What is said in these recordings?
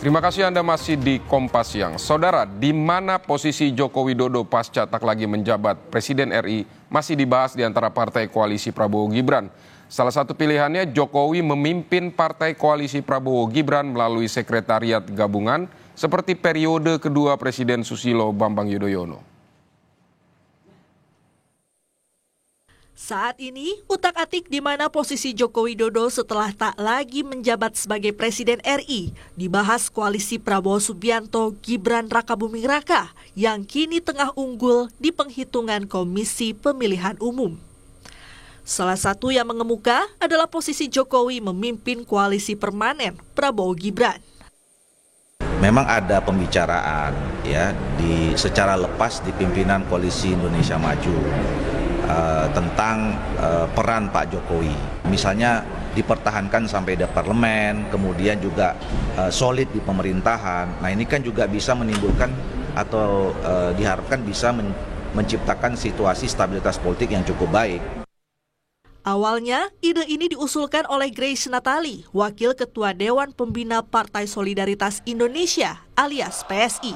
Terima kasih Anda masih di Kompas Siang. Saudara, di mana posisi Joko Widodo pasca tak lagi menjabat Presiden RI masih dibahas di antara partai koalisi Prabowo Gibran. Salah satu pilihannya Jokowi memimpin partai koalisi Prabowo Gibran melalui sekretariat gabungan seperti periode kedua Presiden Susilo Bambang Yudhoyono. Saat ini, utak-atik di mana posisi Joko Widodo setelah tak lagi menjabat sebagai Presiden RI dibahas koalisi Prabowo Subianto Gibran Rakabuming Raka yang kini tengah unggul di penghitungan Komisi Pemilihan Umum. Salah satu yang mengemuka adalah posisi Jokowi memimpin koalisi permanen Prabowo Gibran. Memang ada pembicaraan ya secara lepas di pimpinan Koalisi Indonesia Maju tentang peran Pak Jokowi. Misalnya dipertahankan sampai di parlemen, kemudian juga solid di pemerintahan. Nah ini kan juga bisa menimbulkan atau diharapkan bisa menciptakan situasi stabilitas politik yang cukup baik. Awalnya, ide ini diusulkan oleh Grace Natali, Wakil Ketua Dewan Pembina Partai Solidaritas Indonesia alias PSI.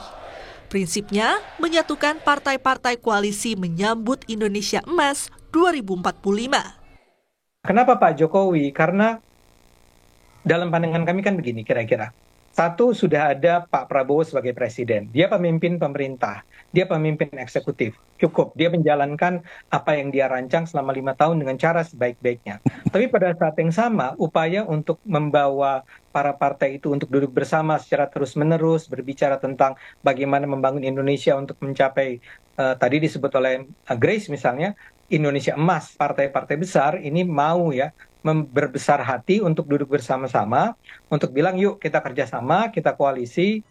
Prinsipnya, menyatukan partai-partai koalisi menyambut Indonesia Emas 2045. Kenapa Pak Jokowi? Karena dalam pandangan kami kan begini kira-kira. Satu, sudah ada Pak Prabowo sebagai presiden. Dia pemimpin pemerintah, dia pemimpin eksekutif. Cukup, dia menjalankan apa yang dia rancang selama 5 tahun dengan cara sebaik-baiknya. Tapi pada saat yang sama, upaya untuk membawa para partai itu untuk duduk bersama secara terus-menerus, berbicara tentang bagaimana membangun Indonesia untuk mencapai, tadi disebut oleh Grace misalnya, Indonesia Emas. Partai-partai besar ini mau ya, berbesar hati untuk duduk bersama-sama, untuk bilang yuk kita kerjasama, kita koalisi.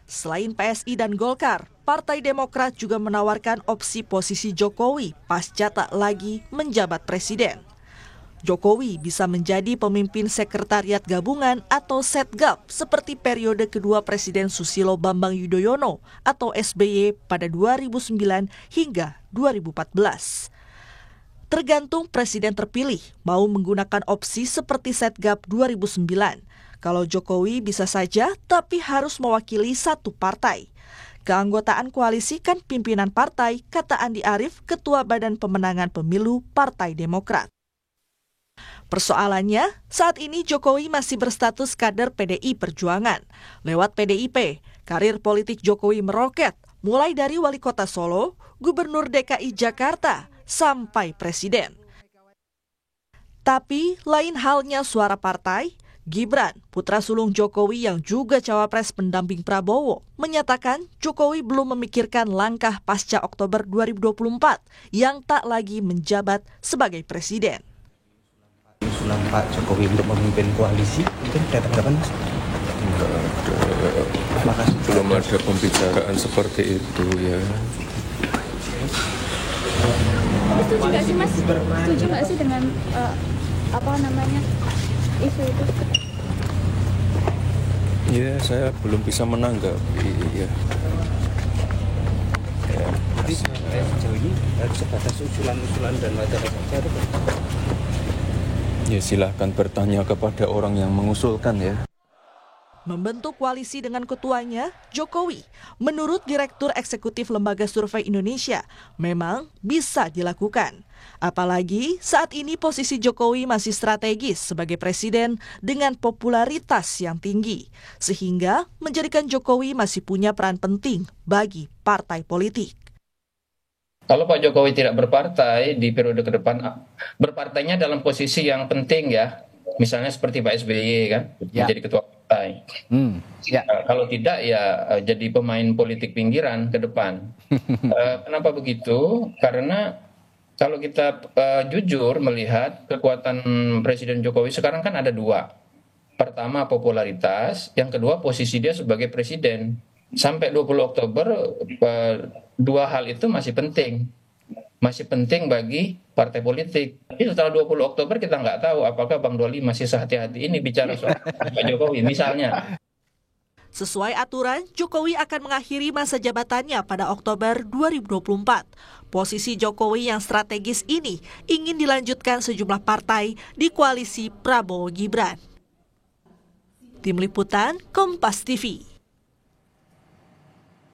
Selain PSI dan Golkar, Partai Demokrat juga menawarkan opsi posisi Jokowi pasca tak lagi menjabat presiden. Jokowi bisa menjadi pemimpin sekretariat gabungan atau Setgab seperti periode kedua Presiden Susilo Bambang Yudhoyono atau SBY pada 2009 hingga 2014. Tergantung presiden terpilih mau menggunakan opsi seperti Setgab 2009. Kalau Jokowi bisa saja, tapi harus mewakili satu partai. Keanggotaan koalisi kan pimpinan partai, kata Andi Arief, Ketua Badan Pemenangan Pemilu Partai Demokrat. Persoalannya, saat ini Jokowi masih berstatus kader PDI Perjuangan. Lewat PDIP, karir politik Jokowi meroket, mulai dari Wali Kota Solo, Gubernur DKI Jakarta, sampai presiden. Tapi lain halnya suara partai, Gibran, putra sulung Jokowi yang juga cawapres pendamping Prabowo, menyatakan Jokowi belum memikirkan langkah pasca Oktober 2024 yang tak lagi menjabat sebagai presiden. Usulan Pak Jokowi untuk memimpin koalisi itu datang kapan, Mas? Makasih. Belum ada pembicaraan seperti itu ya. Setuju nggak sih Mas? Setuju nggak sih dengan isu itu? Ya, saya belum bisa menanggapi. Ya. Jadi sejauh ini sebatas usulan-usulan dan wacana-wacana itu. Ya silahkan bertanya kepada orang yang mengusulkan ya. Membentuk koalisi dengan ketuanya, Jokowi, menurut Direktur Eksekutif Lembaga Survei Indonesia, memang bisa dilakukan. Apalagi saat ini posisi Jokowi masih strategis sebagai presiden dengan popularitas yang tinggi, sehingga menjadikan Jokowi masih punya peran penting bagi partai politik. Kalau Pak Jokowi tidak berpartai di periode ke depan, berpartainya dalam posisi yang penting ya, misalnya seperti Pak SBY kan, menjadi ketua partai. Kalau tidak ya jadi pemain politik pinggiran ke depan. Kenapa begitu? Karena kalau kita jujur melihat kekuatan Presiden Jokowi sekarang kan ada dua. Pertama popularitas, yang kedua posisi dia sebagai presiden. Sampai 20 Oktober dua hal itu masih penting. Masih penting bagi partai politik. Tapi setelah 20 Oktober kita nggak tahu apakah Bang Doli masih sehati-hati ini bicara soal Pak Jokowi misalnya. Sesuai aturan, Jokowi akan mengakhiri masa jabatannya pada Oktober 2024. Posisi Jokowi yang strategis ini ingin dilanjutkan sejumlah partai di koalisi Prabowo Gibran. Tim Liputan Kompas TV.